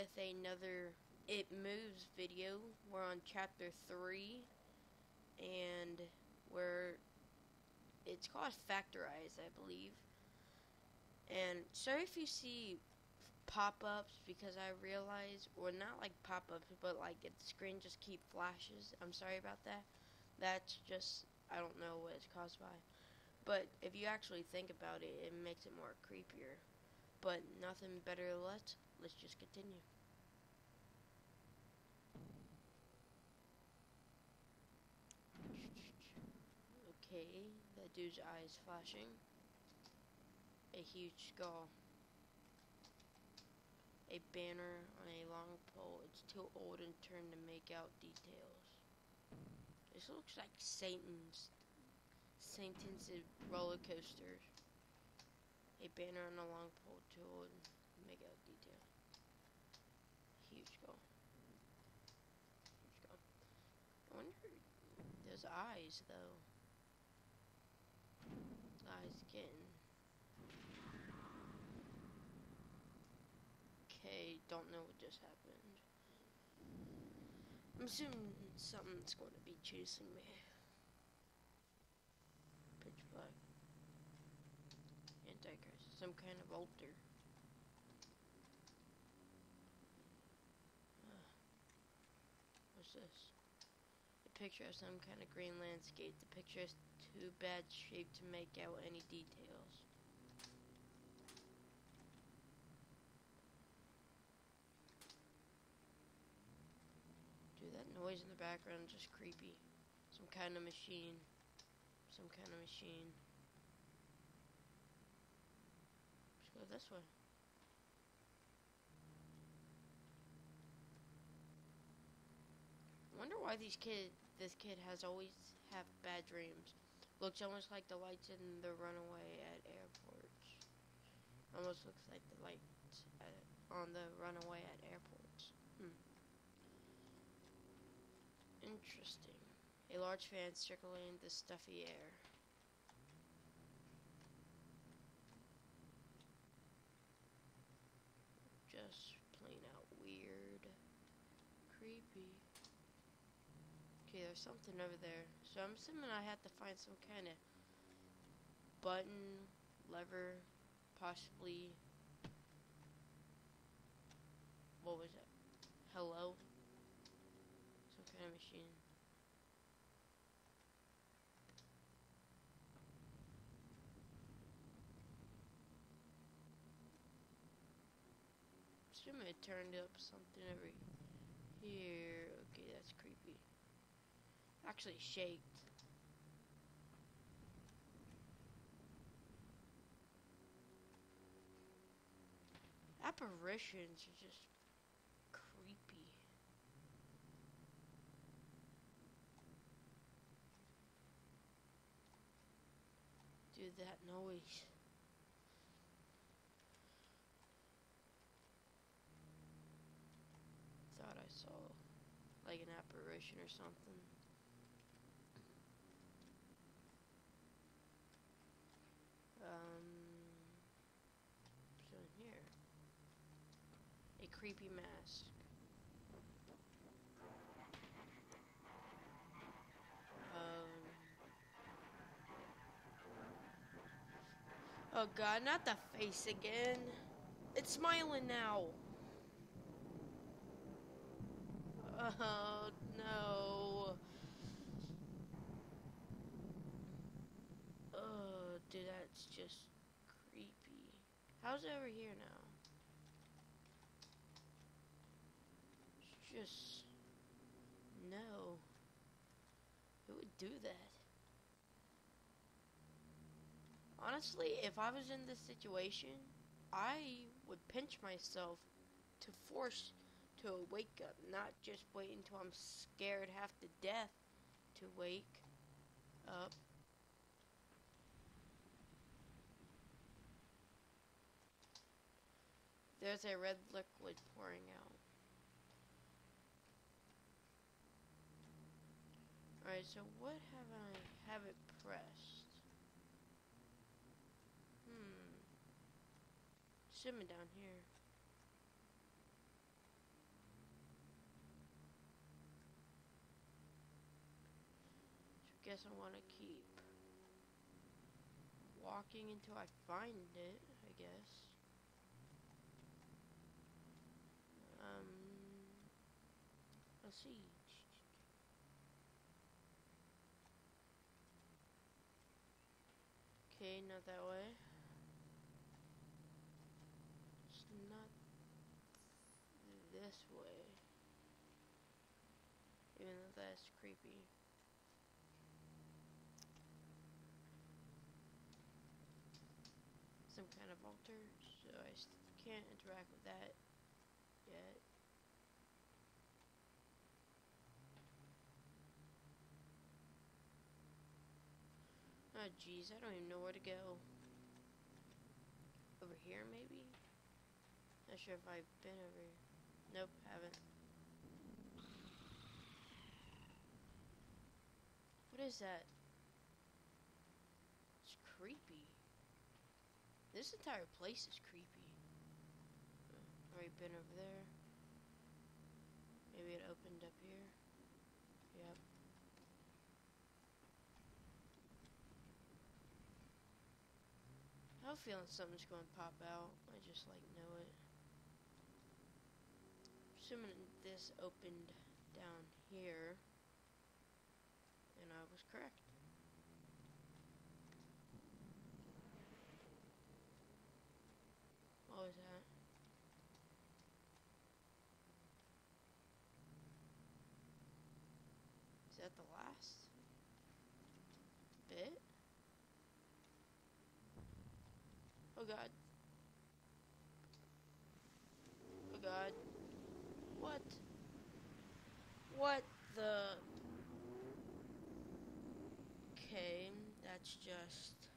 with another It Moves video. We're on chapter 3, and it's called Factorized, I believe. And sorry if you see pop-ups, because I realize, or not like pop-ups, but like the screen just keep flashes. I'm sorry about that. That's just, I don't know what it's caused by. But if you actually think about it, it makes it more creepier. But nothing better. Let's just continue. Okay, that dude's eyes flashing. A huge skull. A banner on a long pole. It's too old and turned to make out details. This looks like Satan's roller coaster. A banner on a long pole, too old to make out details. Huge skull. Huge skull. I wonder, those eyes though. Eyes getting. Okay, don't know what just happened. I'm assuming something's going to be chasing me. Pitch black. Antichrist. Some kind of altar. What's this? A picture of some kind of green landscape. The picture is too bad shaped to make out any details. Dude, that noise in the background is just creepy. Some kind of machine. Some kind of machine. Let's go this way. I wonder why this kid has always have bad dreams. Looks almost like the lights in the runaway at airports. Almost looks like the lights on the runaway at airports. Interesting. A large fan circulating the stuffy air. Just plain out weird. Creepy. Okay, there's something over there. So I'm assuming I have to find some kind of button, lever, possibly. What was it? Hello? Some kind of machine. Assuming it turned up something over here. Okay, that's creepy. Actually shaked. Apparitions are just creepy. Dude, that noise. Thought I saw like an apparition or something. So in here, a creepy mask. Oh god, not the face again. It's smiling now. Oh no. Oh, dude, that's just creepy. How's it over here now? It's just... No. Who would do that? Honestly, if I was in this situation, I would pinch myself to force to wake up, not just wait until I'm scared half to death to wake up. There's a red liquid pouring out. Alright, so what have it pressed? Shimmy down here. guess I want to keep walking until I find it, I guess. Let's see. Okay, not that way. It's not this way. Even though that's creepy. Some kind of altar, so I can't interact with that yet. Oh jeez, I don't even know where to go. Over here maybe? Not sure if I've been over here. Nope, haven't. What is that? It's creepy. This entire place is creepy. Already been over there. Maybe it opened up here. Yep. I have a feeling something's going to pop out. I just like know it. Assuming this opened down here, and I was correct. What was that? Is that the last bit? Oh god. Oh god. What? What the? Okay, that's just...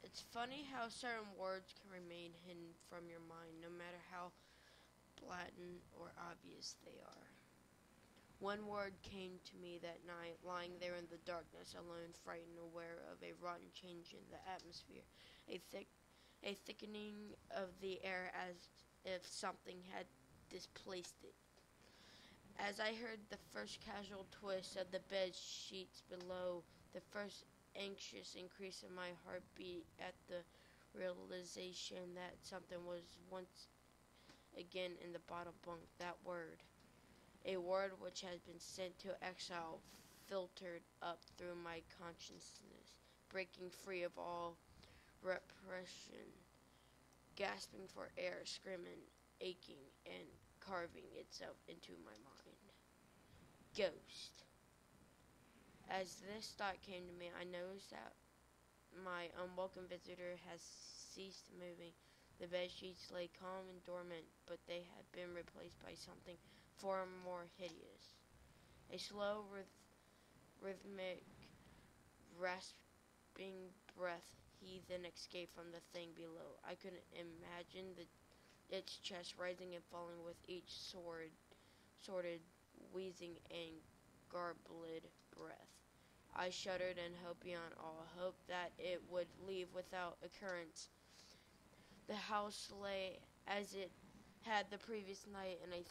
It's funny how certain words can remain hidden from your mind, no matter how blatant or obvious they are. One word came to me that night, lying there in the darkness, alone, frightened, aware of a rotten change in the atmosphere, a thickening of the air as if something had displaced it. As I heard the first casual twist of the bed sheets below, the first anxious increase in my heartbeat at the realization that something was once again in the bottom bunk, that word. A word which has been sent to exile, filtered up through my consciousness, breaking free of all repression, gasping for air, screaming, aching, and carving itself into my mind. Ghost. As this thought came to me, I noticed that my unwelcome visitor has ceased moving. The bed sheets lay calm and dormant, but they had been replaced by something far more hideous. A slow, rhythmic, rasping breath then escaped from the thing below. I could imagine its chest rising and falling with each sorted, wheezing, and garbled breath. I shuddered and hoped beyond all hope that it would leave without occurrence. The house lay as it had the previous night in a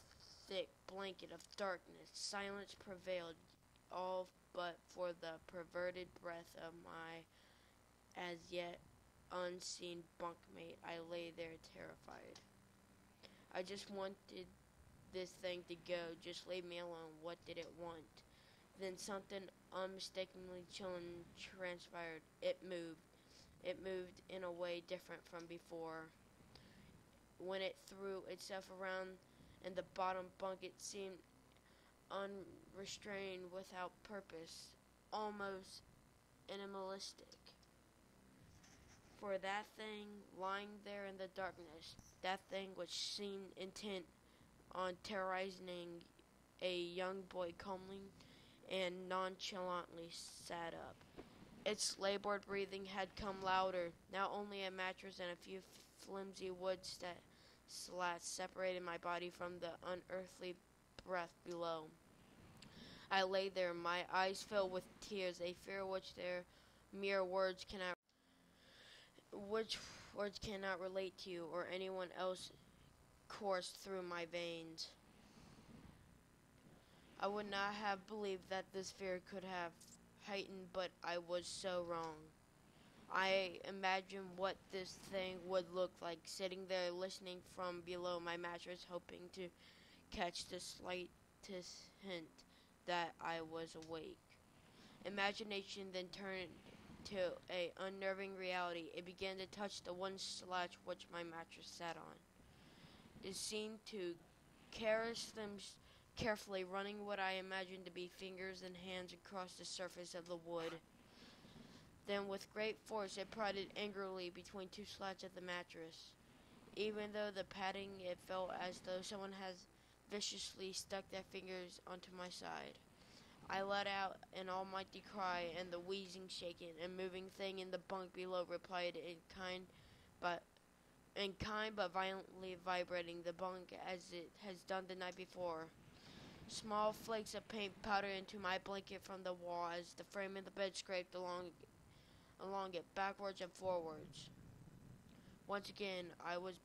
thick blanket of darkness. Silence prevailed, all but for the perverted breath of my as yet unseen bunkmate. I lay there terrified. I just wanted this thing to go. Just leave me alone. What did it want? Then something unmistakably chilling transpired. It moved. It moved in a way different from before. When it threw itself around in the bottom bunk, it seemed unrestrained, without purpose, almost animalistic. For that thing lying there in the darkness, that thing which seemed intent on terrorizing a young boy, calmly and nonchalantly sat up. Its labored breathing had come louder. Now only a mattress and a few flimsy wood slats separated my body from the unearthly breath below. I lay there, my eyes filled with tears, a fear which words cannot relate to, or anyone else coursed through my veins. I would not have believed that this fear could have heightened, but I was so wrong. I imagined what this thing would look like, sitting there listening from below my mattress, hoping to catch the slightest hint that I was awake. Imagination then turned to a unnerving reality. It began to touch the one slatch which my mattress sat on. It seemed to caress them carefully, running what I imagined to be fingers and hands across the surface of the wood. Then with great force it prodded angrily between two slats of the mattress. Even though the padding, it felt as though someone has viciously stuck their fingers onto my side. I let out an almighty cry, and the wheezing, shaking, and moving thing in the bunk below replied in kind but violently vibrating the bunk as it has done the night before. Small flakes of paint powdered into my blanket from the wall as the frame of the bed scraped along it backwards and forwards. Once again, I was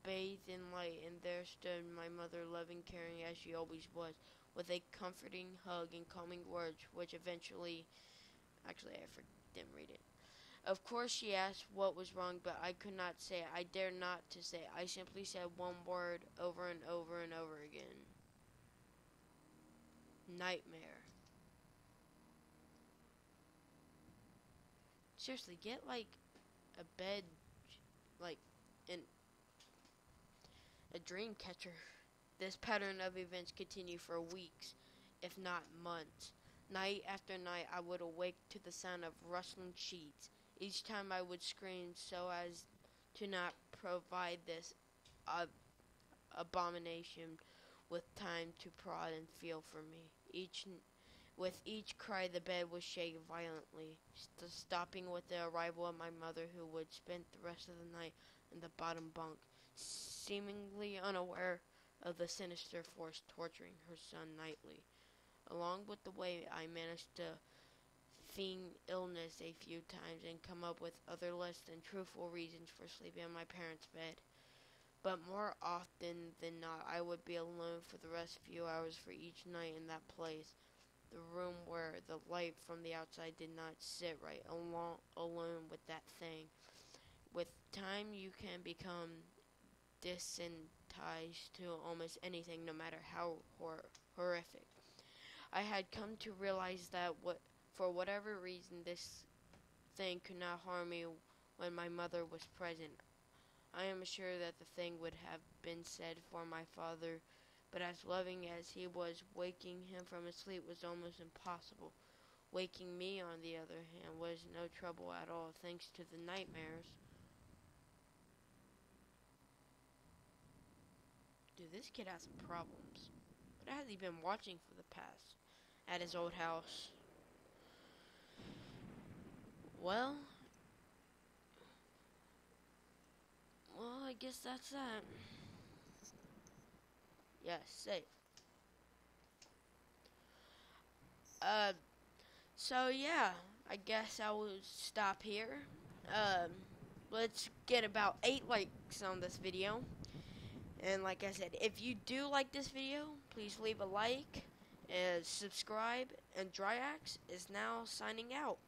bathed in light, and there stood my mother, loving, caring as she always was, with a comforting hug and calming words, which eventually, didn't read it. Of course, she asked what was wrong, but I could not say it. I dared not to say it. I simply said one word over and over and over again. Nightmare. Seriously, get like a bed, like in a dream catcher. This pattern of events continued for weeks, if not months. Night after night, I would awake to the sound of rustling sheets. Each time I would scream so as to not provide this abomination with time to prod and feel for me. With each cry, the bed would shake violently, stopping with the arrival of my mother, who would spend the rest of the night in the bottom bunk, seemingly unaware of the sinister force torturing her son nightly. Along with the way, I managed to feign illness a few times and come up with other less than truthful reasons for sleeping in my parents' bed. But more often than not, I would be alone for the rest few hours for each night in that place, the room where the light from the outside did not sit right, alone with that thing. With time, you can become desensitized to almost anything, no matter how horrific. I had come to realize that for whatever reason, this thing could not harm me when my mother was present. I am sure that the thing would have been said for my father, but as loving as he was, waking him from his sleep was almost impossible. Waking me, on the other hand, was no trouble at all, thanks to the nightmares. Dude, this kid has some problems. What has he been watching for the past at his old house? Well, I guess that's that. Yes, safe. So yeah, I guess I will stop here. Let's get about 8 likes on this video. And like I said, if you do like this video, please leave a like, and subscribe, and Dryax is now signing out.